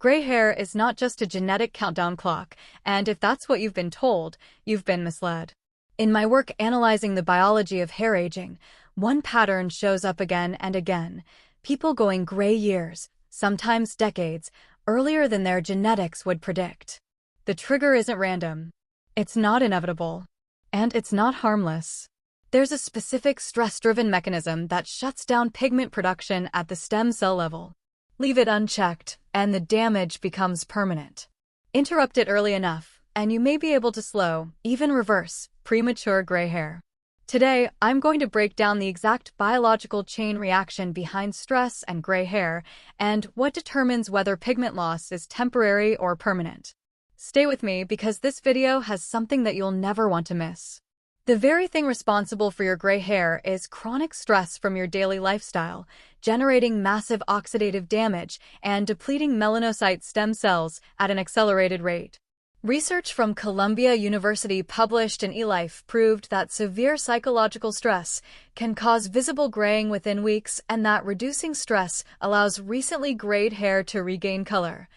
Gray hair is not just a genetic countdown clock, and if that's what you've been told, you've been misled. In my work analyzing the biology of hair aging, one pattern shows up again and again: people going gray years, sometimes decades, earlier than their genetics would predict. The trigger isn't random. It's not inevitable. And it's not harmless. There's a specific stress-driven mechanism that shuts down pigment production at the stem cell level. Leave it unchecked, and the damage becomes permanent. Interrupt it early enough, and you may be able to slow, even reverse, premature gray hair. Today, I'm going to break down the exact biological chain reaction behind stress and gray hair, and what determines whether pigment loss is temporary or permanent. Stay with me because this video has something that you'll never want to miss. The very thing responsible for your gray hair is chronic stress from your daily lifestyle, generating massive oxidative damage and depleting melanocyte stem cells at an accelerated rate. Research from Columbia University published in eLife proved that severe psychological stress can cause visible graying within weeks, and that reducing stress allows recently grayed hair to regain color,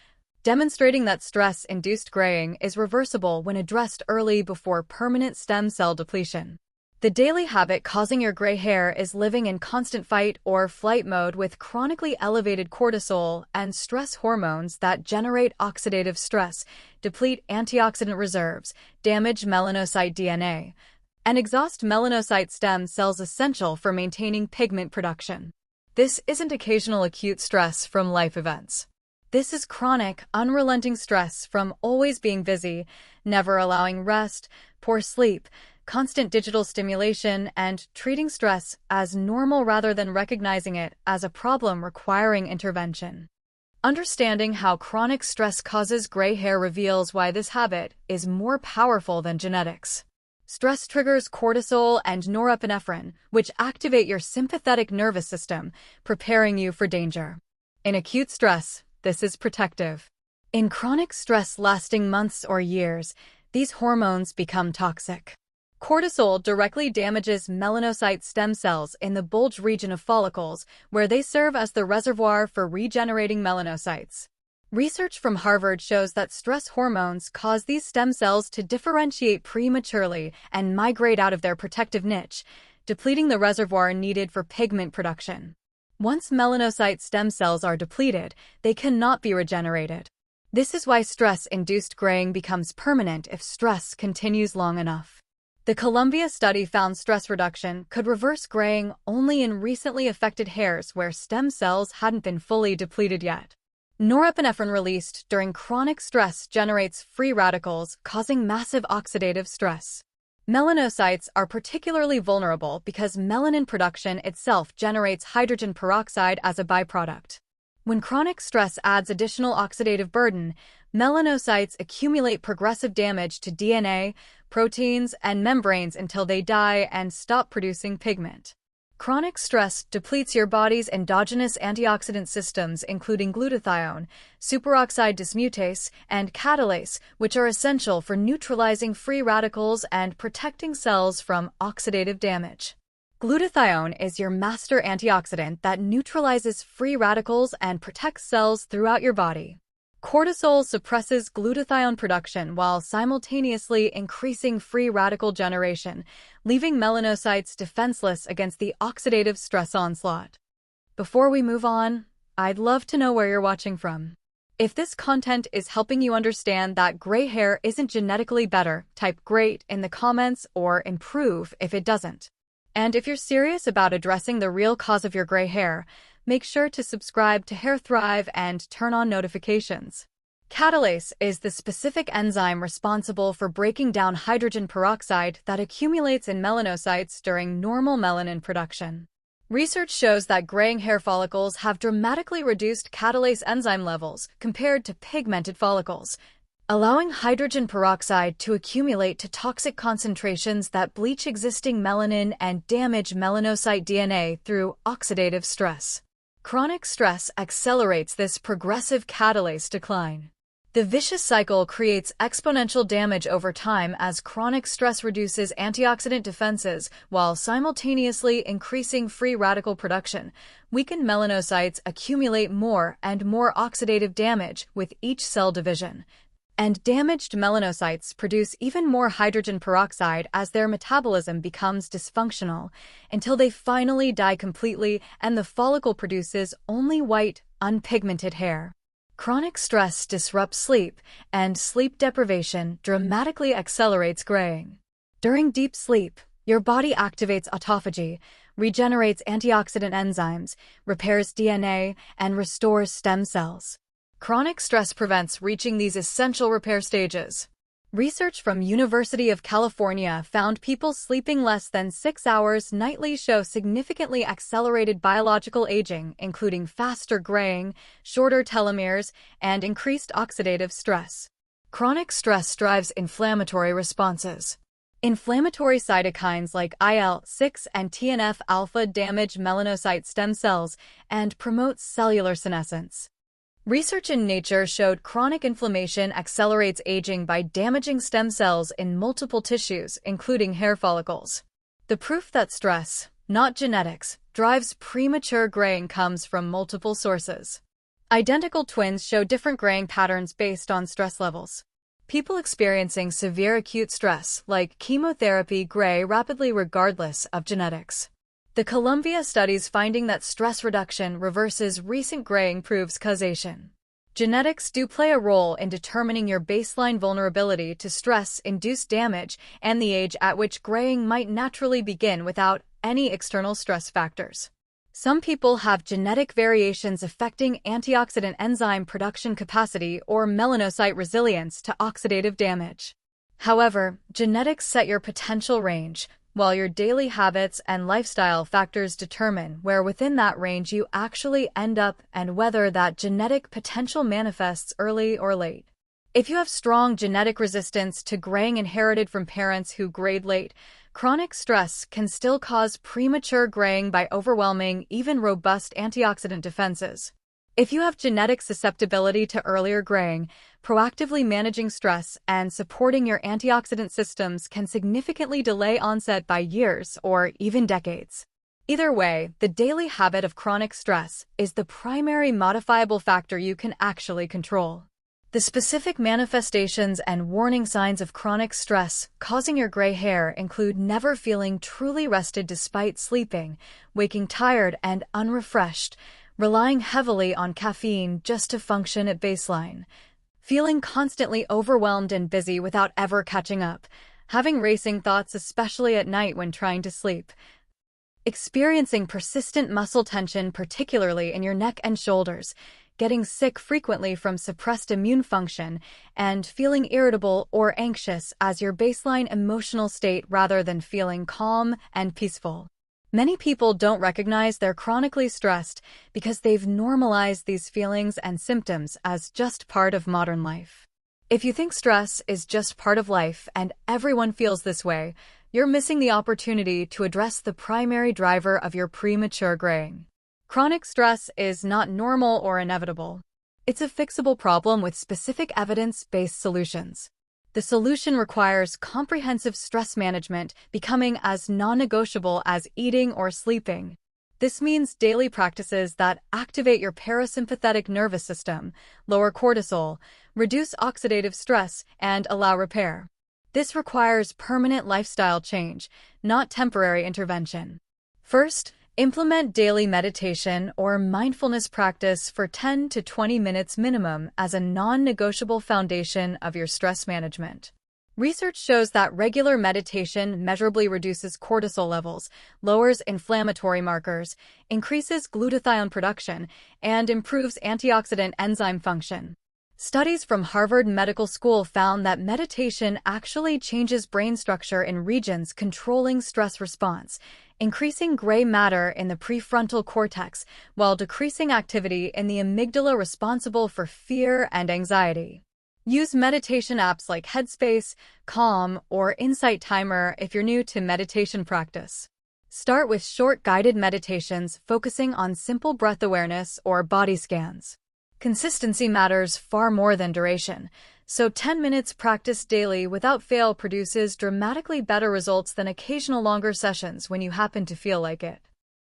demonstrating that stress-induced graying is reversible when addressed early before permanent stem cell depletion. The daily habit causing your gray hair is living in constant fight or flight mode with chronically elevated cortisol and stress hormones that generate oxidative stress, deplete antioxidant reserves, damage melanocyte DNA, and exhaust melanocyte stem cells essential for maintaining pigment production. This isn't occasional acute stress from life events. This is chronic, unrelenting stress from always being busy, never allowing rest, poor sleep, constant digital stimulation, and treating stress as normal rather than recognizing it as a problem requiring intervention. Understanding how chronic stress causes gray hair reveals why this habit is more powerful than genetics. Stress triggers cortisol and norepinephrine, which activate your sympathetic nervous system, preparing you for danger. In acute stress, this is protective. In chronic stress lasting months or years, these hormones become toxic. Cortisol directly damages melanocyte stem cells in the bulge region of follicles, where they serve as the reservoir for regenerating melanocytes. Research from Harvard shows that stress hormones cause these stem cells to differentiate prematurely and migrate out of their protective niche, depleting the reservoir needed for pigment production. Once melanocyte stem cells are depleted, they cannot be regenerated. This is why stress-induced graying becomes permanent if stress continues long enough. The Columbia study found stress reduction could reverse graying only in recently affected hairs where stem cells hadn't been fully depleted yet. Norepinephrine released during chronic stress generates free radicals, causing massive oxidative stress. Melanocytes are particularly vulnerable because melanin production itself generates hydrogen peroxide as a byproduct. When chronic stress adds additional oxidative burden, melanocytes accumulate progressive damage to DNA, proteins, and membranes until they die and stop producing pigment. Chronic stress depletes your body's endogenous antioxidant systems, including glutathione, superoxide dismutase, and catalase, which are essential for neutralizing free radicals and protecting cells from oxidative damage. Glutathione is your master antioxidant that neutralizes free radicals and protects cells throughout your body. Cortisol suppresses glutathione production while simultaneously increasing free radical generation, leaving melanocytes defenseless against the oxidative stress onslaught. Before we move on, I'd love to know where you're watching from. If this content is helping you understand that gray hair isn't genetically better, type "great" in the comments or "improve" if it doesn't. And if you're serious about addressing the real cause of your gray hair, make sure to subscribe to HairThrive and turn on notifications. Catalase is the specific enzyme responsible for breaking down hydrogen peroxide that accumulates in melanocytes during normal melanin production. Research shows that graying hair follicles have dramatically reduced catalase enzyme levels compared to pigmented follicles, allowing hydrogen peroxide to accumulate to toxic concentrations that bleach existing melanin and damage melanocyte DNA through oxidative stress. Chronic stress accelerates this progressive catalase decline. The vicious cycle creates exponential damage over time as chronic stress reduces antioxidant defenses while simultaneously increasing free radical production. Weakened melanocytes accumulate more and more oxidative damage with each cell division. And damaged melanocytes produce even more hydrogen peroxide as their metabolism becomes dysfunctional, until they finally die completely and the follicle produces only white, unpigmented hair. Chronic stress disrupts sleep, and sleep deprivation dramatically accelerates graying. During deep sleep, your body activates autophagy, regenerates antioxidant enzymes, repairs DNA, and restores stem cells. Chronic stress prevents reaching these essential repair stages. Research from University of California found people sleeping less than 6 hours nightly show significantly accelerated biological aging, including faster graying, shorter telomeres, and increased oxidative stress. Chronic stress drives inflammatory responses. Inflammatory cytokines like IL-6 and TNF-alpha damage melanocyte stem cells and promote cellular senescence. Research in Nature showed chronic inflammation accelerates aging by damaging stem cells in multiple tissues, including hair follicles. The proof that stress, not genetics, drives premature graying comes from multiple sources. Identical twins show different graying patterns based on stress levels. People experiencing severe acute stress, like chemotherapy, gray rapidly regardless of genetics. The Columbia study's finding that stress reduction reverses recent graying proves causation. Genetics do play a role in determining your baseline vulnerability to stress-induced damage and the age at which graying might naturally begin without any external stress factors. Some people have genetic variations affecting antioxidant enzyme production capacity or melanocyte resilience to oxidative damage. However, genetics set your potential range, while your daily habits and lifestyle factors determine where within that range you actually end up and whether that genetic potential manifests early or late. If you have strong genetic resistance to graying inherited from parents who grayed late, chronic stress can still cause premature graying by overwhelming even robust antioxidant defenses. If you have genetic susceptibility to earlier graying, proactively managing stress and supporting your antioxidant systems can significantly delay onset by years or even decades. Either way, the daily habit of chronic stress is the primary modifiable factor you can actually control. The specific manifestations and warning signs of chronic stress causing your gray hair include never feeling truly rested despite sleeping, waking tired and unrefreshed, relying heavily on caffeine just to function at baseline, feeling constantly overwhelmed and busy without ever catching up, having racing thoughts especially at night when trying to sleep, experiencing persistent muscle tension particularly in your neck and shoulders, getting sick frequently from suppressed immune function, and feeling irritable or anxious as your baseline emotional state rather than feeling calm and peaceful. Many people don't recognize they're chronically stressed because they've normalized these feelings and symptoms as just part of modern life. If you think stress is just part of life and everyone feels this way, you're missing the opportunity to address the primary driver of your premature graying. Chronic stress is not normal or inevitable. It's a fixable problem with specific evidence-based solutions. The solution requires comprehensive stress management becoming as non-negotiable as eating or sleeping. This means daily practices that activate your parasympathetic nervous system, lower cortisol, reduce oxidative stress, and allow repair. This requires permanent lifestyle change, not temporary intervention. First, implement daily meditation or mindfulness practice for 10 to 20 minutes minimum as a non-negotiable foundation of your stress management. Research shows that regular meditation measurably reduces cortisol levels, lowers inflammatory markers, increases glutathione production, and improves antioxidant enzyme function. Studies from Harvard Medical School found that meditation actually changes brain structure in regions controlling stress response, increasing gray matter in the prefrontal cortex while decreasing activity in the amygdala responsible for fear and anxiety. Use meditation apps like Headspace, Calm, or Insight Timer if you're new to meditation practice. Start with short guided meditations focusing on simple breath awareness or body scans. Consistency matters far more than duration, so 10 minutes practiced daily without fail produces dramatically better results than occasional longer sessions when you happen to feel like it.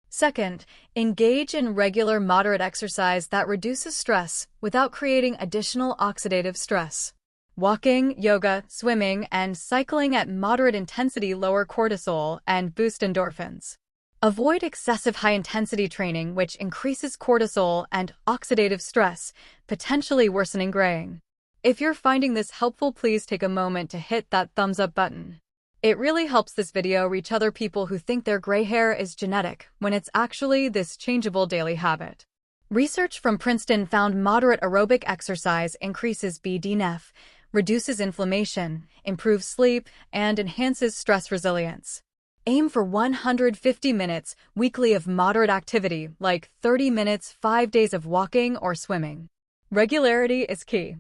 Second, engage in regular moderate exercise that reduces stress without creating additional oxidative stress. Walking, yoga, swimming, and cycling at moderate intensity lower cortisol and boost endorphins. Avoid excessive high-intensity training, which increases cortisol and oxidative stress, potentially worsening graying. If you're finding this helpful, please take a moment to hit that thumbs up button. It really helps this video reach other people who think their gray hair is genetic, when it's actually this changeable daily habit. Research from Princeton found moderate aerobic exercise increases BDNF, reduces inflammation, improves sleep, and enhances stress resilience. Aim for 150 minutes weekly of moderate activity, like 30 minutes 5 days of walking or swimming. Regularity is key.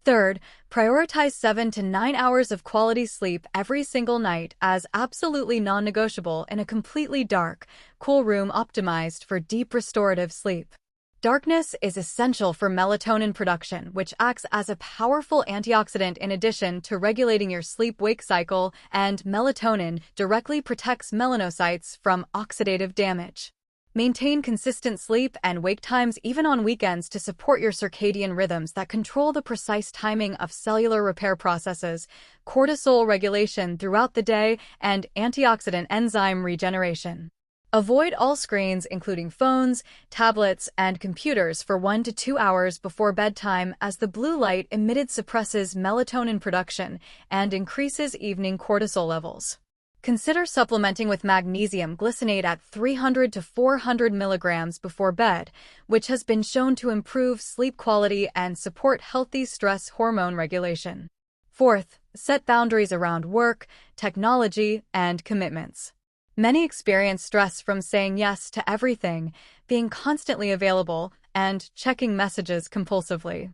Third, prioritize 7 to 9 hours of quality sleep every single night as absolutely non-negotiable in a completely dark, cool room optimized for deep restorative sleep. Darkness is essential for melatonin production, which acts as a powerful antioxidant in addition to regulating your sleep-wake cycle, and melatonin directly protects melanocytes from oxidative damage. Maintain consistent sleep and wake times even on weekends to support your circadian rhythms that control the precise timing of cellular repair processes, cortisol regulation throughout the day, and antioxidant enzyme regeneration. Avoid all screens, including phones, tablets, and computers for 1 to 2 hours before bedtime, as the blue light emitted suppresses melatonin production and increases evening cortisol levels. Consider supplementing with magnesium glycinate at 300 to 400 milligrams before bed, which has been shown to improve sleep quality and support healthy stress hormone regulation. Fourth, set boundaries around work, technology, and commitments. Many experience stress from saying yes to everything, being constantly available, and checking messages compulsively.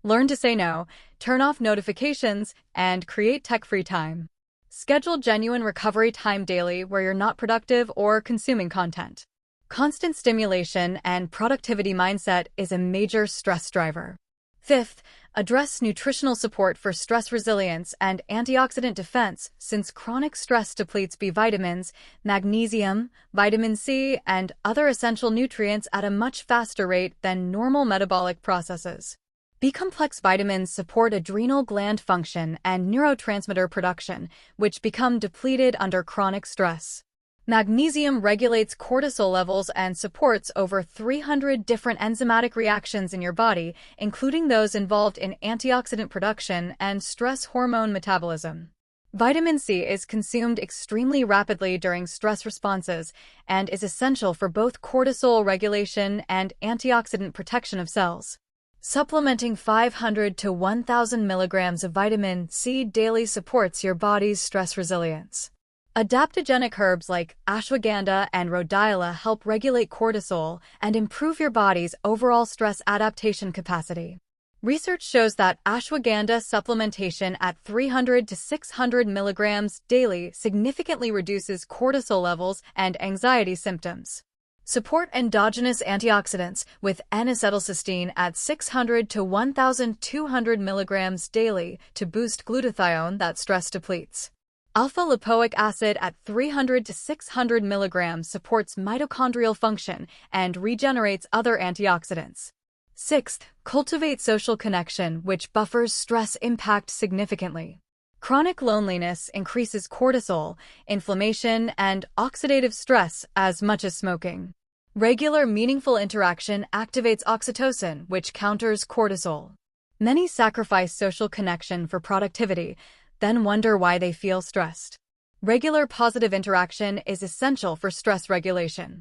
Learn to say no, turn off notifications, and create tech-free time. Schedule genuine recovery time daily where you're not productive or consuming content. Constant stimulation and productivity mindset is a major stress driver. Fifth, address nutritional support for stress resilience and antioxidant defense, since chronic stress depletes B vitamins, magnesium, vitamin C, and other essential nutrients at a much faster rate than normal metabolic processes. B-complex vitamins support adrenal gland function and neurotransmitter production, which become depleted under chronic stress. Magnesium regulates cortisol levels and supports over 300 different enzymatic reactions in your body, including those involved in antioxidant production and stress hormone metabolism. Vitamin C is consumed extremely rapidly during stress responses and is essential for both cortisol regulation and antioxidant protection of cells. Supplementing 500 to 1,000 milligrams of vitamin C daily supports your body's stress resilience. Adaptogenic herbs like ashwagandha and rhodiola help regulate cortisol and improve your body's overall stress adaptation capacity. Research shows that ashwagandha supplementation at 300 to 600 milligrams daily significantly reduces cortisol levels and anxiety symptoms. Support endogenous antioxidants with N-acetylcysteine at 600 to 1,200 milligrams daily to boost glutathione that stress depletes. Alpha-lipoic acid at 300 to 600 milligrams supports mitochondrial function and regenerates other antioxidants. Sixth, cultivate social connection, which buffers stress impact significantly. Chronic loneliness increases cortisol, inflammation, and oxidative stress as much as smoking. Regular, meaningful interaction activates oxytocin, which counters cortisol. Many sacrifice social connection for productivity, then wonder why they feel stressed. Regular positive interaction is essential for stress regulation.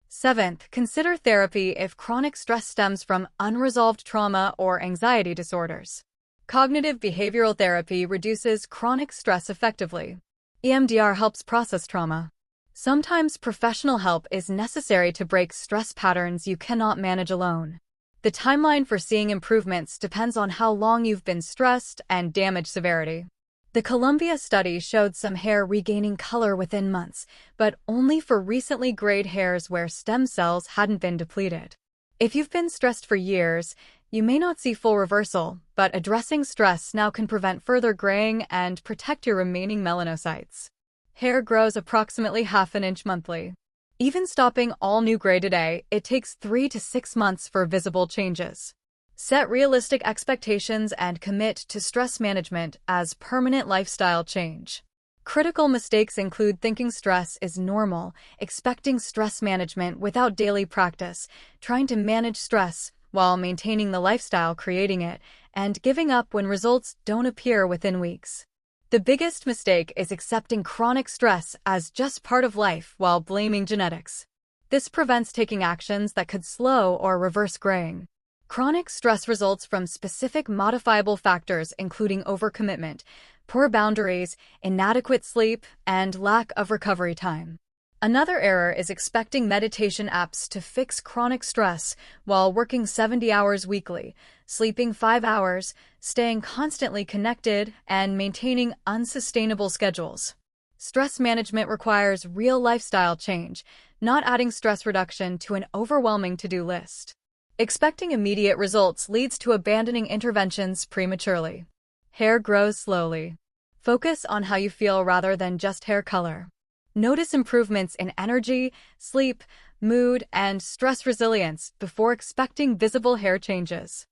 Seventh, consider therapy if chronic stress stems from unresolved trauma or anxiety disorders. Cognitive behavioral therapy reduces chronic stress effectively. EMDR helps process trauma. Sometimes professional help is necessary to break stress patterns you cannot manage alone. The timeline for seeing improvements depends on how long you've been stressed and damage severity. The Columbia study showed some hair regaining color within months, but only for recently grayed hairs where stem cells hadn't been depleted. If you've been stressed for years, You may not see full reversal, but addressing stress now can prevent further graying and protect your remaining melanocytes. Hair grows approximately half an inch monthly. Even stopping all new gray today, it takes 3 to 6 months for visible changes. Set realistic expectations and commit to stress management as permanent lifestyle change. Critical mistakes include thinking stress is normal, expecting stress management without daily practice, trying to manage stress while maintaining the lifestyle creating it, and giving up when results don't appear within weeks. The biggest mistake is accepting chronic stress as just part of life while blaming genetics. This prevents taking actions that could slow or reverse graying. Chronic stress results from specific modifiable factors including overcommitment, poor boundaries, inadequate sleep, and lack of recovery time. Another error is expecting meditation apps to fix chronic stress while working 70 hours weekly, sleeping 5 hours, staying constantly connected, and maintaining unsustainable schedules. Stress management requires real lifestyle change, not adding stress reduction to an overwhelming to-do list. Expecting immediate results leads to abandoning interventions prematurely. Hair grows slowly. Focus on how you feel rather than just hair color. Notice improvements in energy, sleep, mood, and stress resilience before expecting visible hair changes.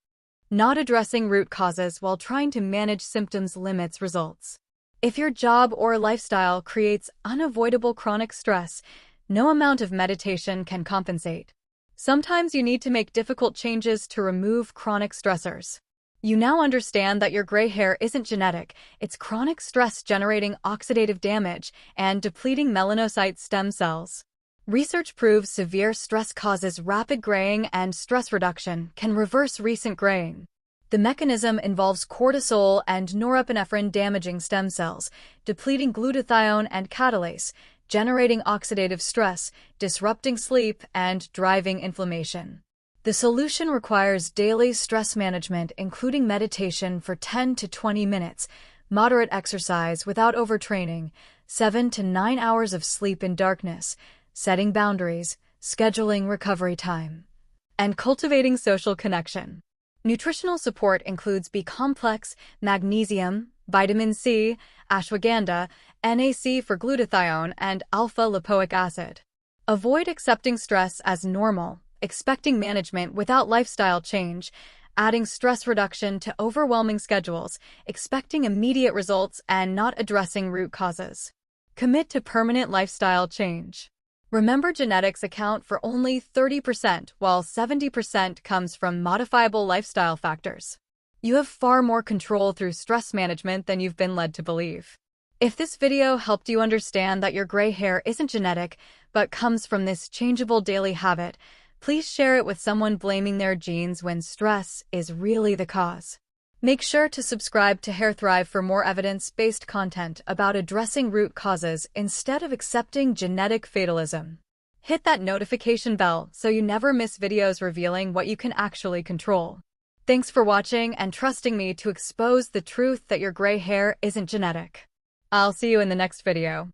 Not addressing root causes while trying to manage symptoms limits results. If your job or lifestyle creates unavoidable chronic stress, no amount of meditation can compensate. Sometimes you need to make difficult changes to remove chronic stressors. You now understand that your gray hair isn't genetic, it's chronic stress generating oxidative damage and depleting melanocyte stem cells. Research proves severe stress causes rapid graying and stress reduction can reverse recent graying. The mechanism involves cortisol and norepinephrine damaging stem cells, depleting glutathione and catalase, generating oxidative stress, disrupting sleep, and driving inflammation. The solution requires daily stress management, including meditation for 10 to 20 minutes, moderate exercise without overtraining, 7 to 9 hours of sleep in darkness, setting boundaries, scheduling recovery time, and cultivating social connection. Nutritional support includes B-complex, magnesium, vitamin C, ashwagandha, NAC for glutathione, and alpha-lipoic acid. Avoid accepting stress as normal, expecting management without lifestyle change, adding stress reduction to overwhelming schedules, expecting immediate results, and not addressing root causes. Commit to permanent lifestyle change. Remember, genetics account for only 30%, while 70% comes from modifiable lifestyle factors. You have far more control through stress management than you've been led to believe. If this video helped you understand that your gray hair isn't genetic, but comes from this changeable daily habit, please share it with someone blaming their genes when stress is really the cause. Make sure to subscribe to HairThrive for more evidence-based content about addressing root causes instead of accepting genetic fatalism. Hit that notification bell so you never miss videos revealing what you can actually control. Thanks for watching and trusting me to expose the truth that your gray hair isn't genetic. I'll see you in the next video.